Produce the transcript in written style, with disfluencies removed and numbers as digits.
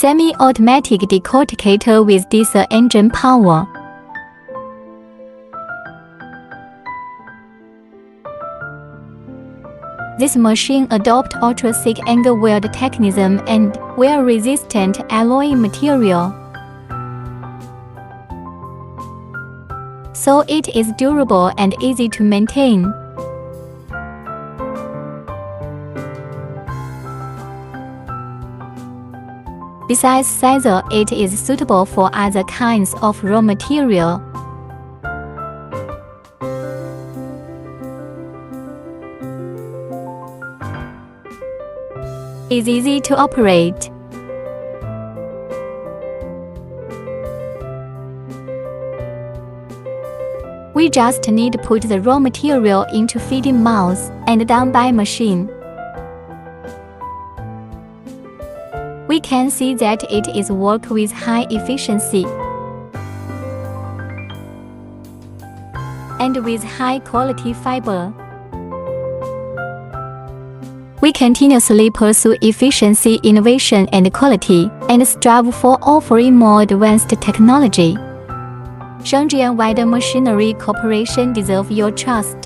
semi-automatic decorticator with diesel engine power. This machine adopts ultra-thick angle weld mechanism and wear-resistant alloy material, so it is durable and easy to maintain. Besides scissors, it is suitable for other kinds of raw material. It's easy to operate. We just need to put the raw material into feeding mouths and done by machine. We can see that it is work with high efficiency and with high quality fiber. We continuously pursue efficiency, innovation, and quality, and strive for offering more advanced technology. Shenzhen-wide Machinery Corporation deserves your trust.